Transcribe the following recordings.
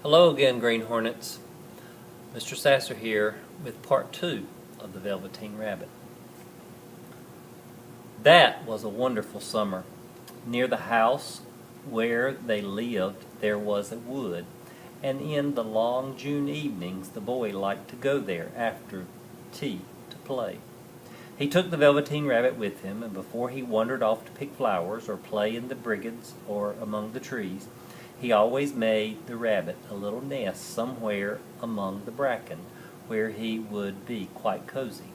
Hello again, Green Hornets. Mr. Sasser here with part 2 of the Velveteen Rabbit. That was a wonderful summer. Near the house where they lived there was a wood, and in the long June evenings the boy liked to go there after tea to play. He took the Velveteen Rabbit with him, and before he wandered off to pick flowers or play in the briggades or among the trees, he always made the rabbit a little nest somewhere among the bracken, where he would be quite cozy.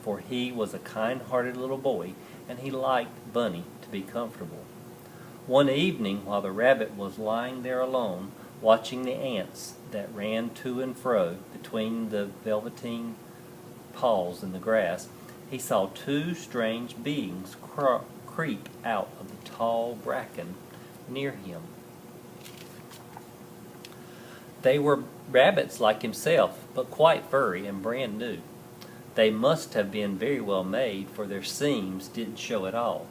For he was a kind-hearted little boy, and he liked Bunny to be comfortable. One evening, while the rabbit was lying there alone, watching the ants that ran to and fro between the velveteen paws in the grass, he saw two strange beings creep out of the tall bracken near him. They were rabbits like himself, but quite furry and brand new. They must have been very well made, for their seams didn't show at all.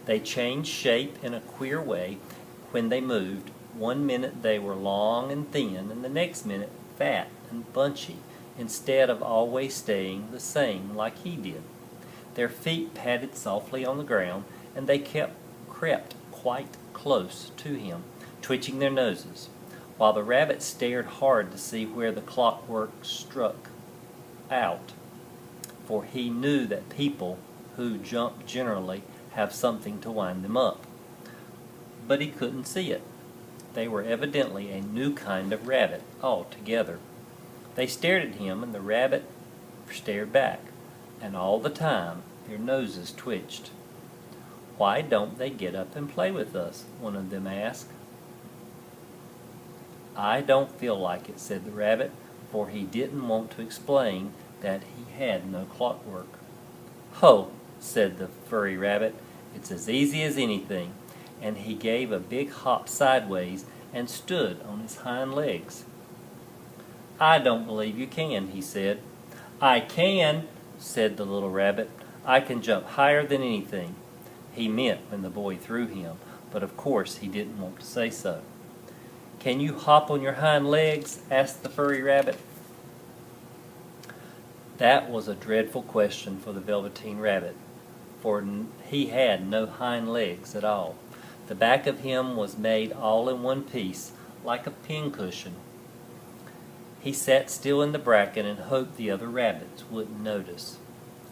They changed shape in a queer way when they moved. One minute they were long and thin, and the next minute fat and bunchy, instead of always staying the same like he did. Their feet patted softly on the ground, and they crept quite close to him, twitching their noses, while the rabbit stared hard to see where the clockwork struck out, for he knew that people who jump generally have something to wind them up. But he couldn't see it. They were evidently a new kind of rabbit altogether. They stared at him, and the rabbit stared back, and all the time their noses twitched. "Why don't they get up and play with us?" one of them asked. "I don't feel like it," said the rabbit, for he didn't want to explain that he had no clockwork. "Ho," said the furry rabbit, "it's as easy as anything," and he gave a big hop sideways and stood on his hind legs. "I don't believe you can," he said. "I can," said the little rabbit. "I can jump higher than anything." He meant when the boy threw him, but of course he didn't want to say so. "Can you hop on your hind legs?" asked the furry rabbit. That was a dreadful question for the Velveteen Rabbit, for he had no hind legs at all. The back of him was made all in one piece, like a pincushion. He sat still in the bracken and hoped the other rabbits wouldn't notice.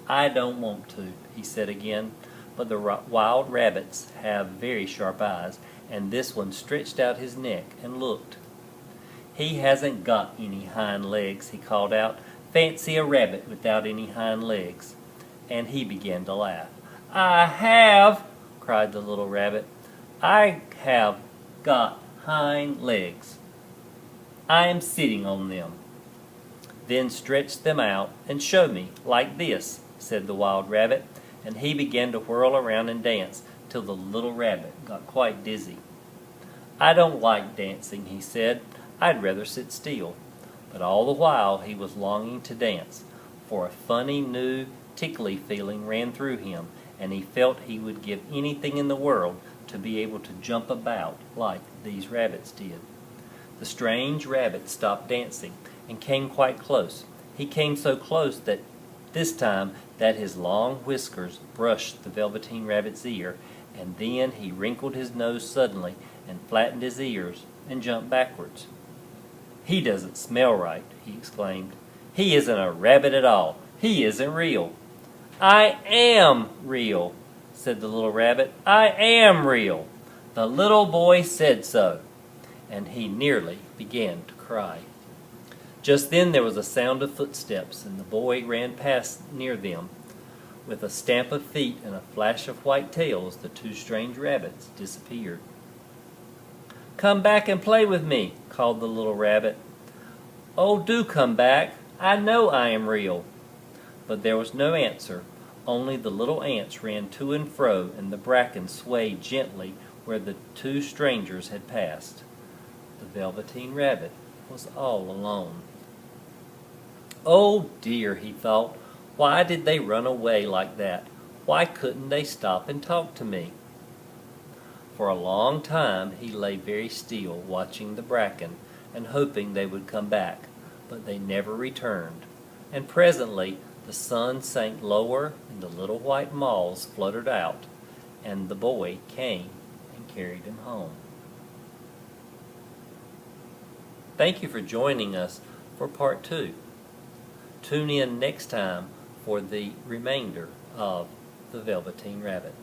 "I don't want to," he said again, but the wild rabbits have very sharp eyes, and this one stretched out his neck and looked. "He hasn't got any hind legs," he called out. "Fancy a rabbit without any hind legs." And he began to laugh. "I have!" cried the little rabbit. "I have got hind legs. I am sitting on them." "Then stretch them out and show me, like this," said the wild rabbit, and he began to whirl around and dance till the little rabbit got quite dizzy. "I don't like dancing," he said. "I'd rather sit still." But all the while he was longing to dance, for a funny, new, tickly feeling ran through him, and he felt he would give anything in the world to be able to jump about like these rabbits did. The strange rabbit stopped dancing and came quite close. He came so close that this time that his long whiskers brushed the Velveteen Rabbit's ear, and then he wrinkled his nose suddenly and flattened his ears and jumped backwards. "He doesn't smell right," he exclaimed. "He isn't a rabbit at all. He isn't real." "I am real," said the little rabbit. "I am real. The little boy said so." And he nearly began to cry. Just then there was a sound of footsteps, and the boy ran past near them. With a stamp of feet and a flash of white tails, the two strange rabbits disappeared. "Come back and play with me," called the little rabbit. "Oh, do come back. I know I am real." But there was no answer, only the little ants ran to and fro, and the bracken swayed gently where the two strangers had passed. The Velveteen Rabbit was all alone. "Oh dear," he thought, "why did they run away like that? Why couldn't they stop and talk to me?" For a long time he lay very still, watching the bracken, and hoping they would come back, but they never returned. And presently the sun sank lower and the little white moths fluttered out, and the boy came and carried him home. Thank you for joining us for part 2. Tune in next time for the remainder of the Velveteen Rabbit.